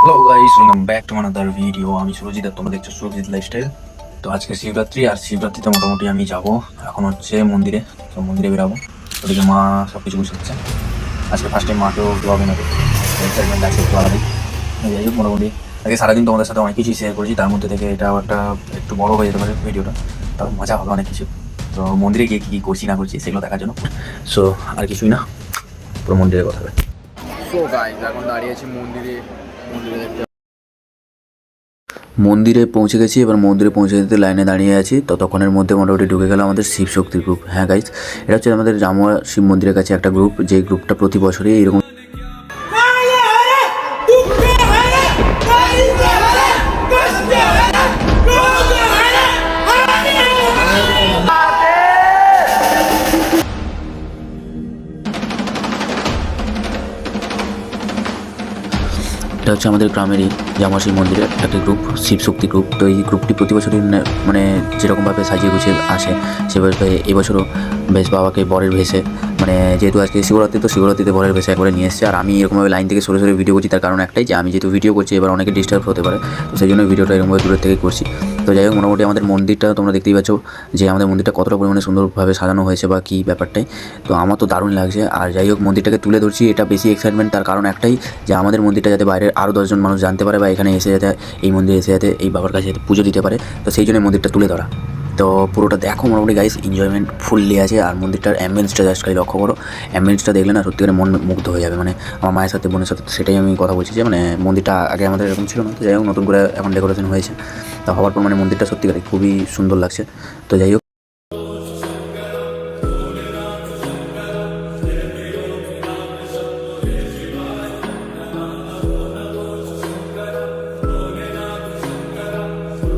Hello guys, welcome back to another video. আমি সুরজিৎ আর তোমরা দেখছো সুরজিৎ লাইফস্টাইল। তো আজকে শিবরাত্রি, আর শিবরাত্রিতে মোটামুটি আমি যাব এখন হচ্ছে মন্দিরে। তো মন্দিরে বেরাবো, ওদিকে মা সব কিছু গুছাচ্ছে। আজকে ফার্স্ট টাইম মাকেও দেওয়াবে না, এক্সাইটমেন্ট আছে একটু আলাদাই। যাই হোক, মোটামুটি আজকে সারাদিন তোমাদের সাথে অনেক কিছুই শেয়ার করেছি, তার মধ্যে থেকে এটাও একটা একটু বড় হয়ে যেতে পারে ভিডিওটা, তাও মজা হবে অনেক কিছু। তো মন্দিরে গিয়ে কী করছি না করছি সেগুলো দেখার জন্য। সো আর কিছুই না, পুরো মন্দিরের কথা হবে। সো গাইস, এখন দাঁড়িয়ে আছি মন্দিরে। মন্দিরে পৌঁছে গেছি। এবার মন্দিরে পৌঁছে যেতে লাইনে দাঁড়িয়ে আছি, ততক্ষণের মধ্যে মোটামুটি ঢুকে গেল আমাদের শিব শক্তির গ্রুপ। হ্যাঁ গাইস, এটা হচ্ছে আমাদের জামুয়া শিব মন্দিরের কাছে একটা গ্রুপ, যে গ্রুপটা প্রতি বছরই এরকম এটা হচ্ছে আমাদের গ্রামেরই জামুয়া শিব মন্দিরের একটা গ্রুপ, শিব শক্তি গ্রুপ। তো এই গ্রুপটি প্রতি বছরই মানে যেরকমভাবে সাজিয়ে গুছিয়ে আসে, সেভাবে এবছরও বেশ বাবাকে বরের ভেসে, মানে যেহেতু আজকে শিবরাত্রি, তো শিবরাত্রিতে বরের ভেসে একবারে নিয়ে এসেছে। আর আমি এরকমভাবে লাইন থেকে সরে সরে ভিডিও করছি, তার কারণ একটাই, যে আমি যেহেতু ভিডিও করছি এবার অনেকে ডিস্টার্ব হতে পারে, তো সেই জন্য ভিডিওটা এরকমভাবে দূরের থেকে করছি। তো যাই হোক, মোটামুটি আমাদের মন্দিরটা তোমরা দেখতেই পাচ্ছ যে আমাদের মন্দিরটা কতটা পরিমাণে সুন্দরভাবে সাজানো হয়েছে বা কী ব্যাপারটাই। তো আমার তো দারুণ লাগছে। আর যাই হোক, মন্দিরটাকে তুলে ধরছি, এটা বেশি এক্সাইটমেন্ট, তার কারণ একটাই, যে আমাদের মন্দিরটা যাতে বাইরের আরও 10জন মানুষ জানতে পারে, বা এখানে এসে যাতে এই মন্দিরে এসে যাতে এই বাবার কাছে পুজো দিতে পারে। তো সেই জন্য মন্দিরটা তুলে ধরা। তো পুরোটা দেখো, মোটামুটি গাইস এনজয়মেন্ট ফুললি আছে। আর মন্দিরটার অ্যাম্বিয়েন্সটা জাস্ট খালি লক্ষ্য করো, অ্যাম্বিয়েন্সটা দেখলে না সত্যি করে মন মুগ্ধ হয়ে যাবে। মানে আমার মায়ের সাথে, বোনের সাথে সেটাই আমি কথা বলছি, যে মানে মন্দিরটা আগে আমাদের এরকম ছিল না। তো যাই হোক, নতুন করে এখন ডেকোরেশন হয়েছে, তা হওয়ার পর মানে মন্দিরটা সত্যি করে খুবই সুন্দর লাগছে। তো যাই হোক,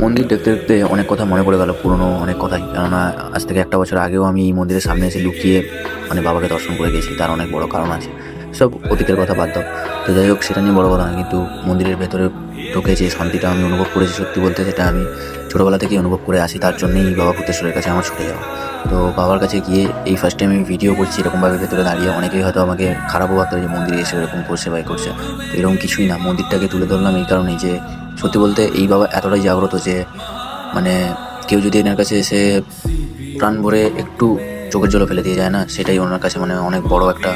মন্দির দেখতে দেখতে অনেক কথা মনে পড়ে গেল, পুরনো অনেক কথাই। কেননা আজ থেকে একটা বছর আগেও আমি এই মন্দিরের সামনে এসে লুকিয়ে মানে বাবাকে দর্শন করে গেছি। তার অনেক বড় কারণ আছে, সব অতীতের কথা বাদ দাও। তো যাই হোক, সেটা নিয়ে বড় কথা না, কিন্তু মন্দিরের ভেতরে ঢুকে যে শান্তিটা আমি অনুভব করেছি, সত্যি বলতে সেটা আমি ছোটোবেলা থেকেই অনুভব করে আসি। তার জন্যই বাবা ভূতেশ্বরের কাছে আমার ছুটে যাওয়া। তো বাবার কাছে গিয়ে এই ফার্স্ট টাইম আমি ভিডিও করছি এরকমভাবে ভেতরে দাঁড়িয়ে। অনেকেই হয়তো আমাকে খারাপও ভাবতে যে মন্দিরে এসে এরকম করছে বা করছে, তো এরকম কিছুই না। মন্দিরটাকে তুলে ধরলাম এই কারণেই যে সত্যি বলতে এই বাবা এতটাই জাগ্রত যে মানে কেউ যদি এনার কাছে এসে প্রাণ ভরে একটু চোখের জল ফেলে দিয়ে যায় না, সেটাই ওনার কাছে মানে অনেক বড় একটা।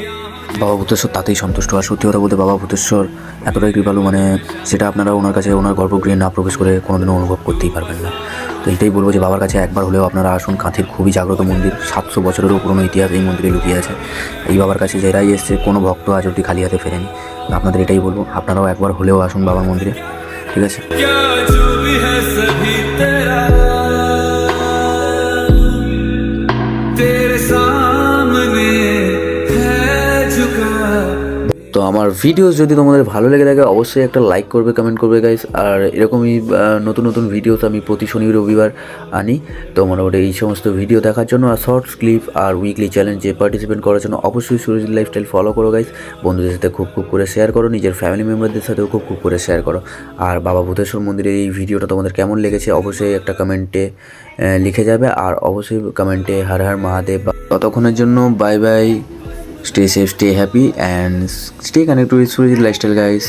বাবা ভূতেশ্বর তাতেই সন্তুষ্ট। আর সত্যি কথা বলতে বাবা ভূতেশ্বর এতটাই কৃপালু, মানে সেটা আপনারা ওনার কাছে, ওনার গর্ভগৃহে না প্রবেশ করে কোনোদিনও অনুভব করতেই পারবেন না। তো এইটাই বলবো যে বাবার কাছে একবার হলেও আপনারা আসুন। কাঁথির খুবই জাগ্রত মন্দির, 700 বছরেরও পুরনো ইতিহাস এই মন্দিরে লুকিয়ে আছে। এই বাবার কাছে যারাই এসছে, কোনো ভক্ত আজ অবধি খালি হাতে ফেরেনি। আপনাদের এটাই বলবো, আপনারাও একবার হলেও আসুন বাবার মন্দিরে, ঠিক আছে? তো আমার ভিডিওস যদি তোমাদের ভালো লেগে থাকে, অবশ্যই একটা লাইক করবে, কমেন্ট করবে গাইস। আর এরকমই নতুন নতুন ভিডিওস আমি প্রতি শনি রবিবার আনি। তো মোটামুটি এই সমস্ত ভিডিও দেখার জন্য আর শর্টস ক্লিপ আর উইকলি চ্যালেঞ্জে পার্টিসিপেট করার জন্য অবশ্যই সুরজিৎ লাইফস্টাইল ফলো করো গাইস। বন্ধুদের সাথে খুব খুব করে শেয়ার করো, নিজের ফ্যামিলি মেম্বারদের সাথেও খুব খুব করে শেয়ার করো। আর বাবা ভূতেশ্বর মন্দিরের এই ভিডিওটা তোমাদের কেমন লেগেছে অবশ্যই একটা কমেন্টে লিখে যাবে। আর অবশ্যই কমেন্টে হর হর মহাদেব। ততক্ষণের জন্য bye bye. Stay safe, stay happy, and stay connected with Surajit Lifestyle, guys.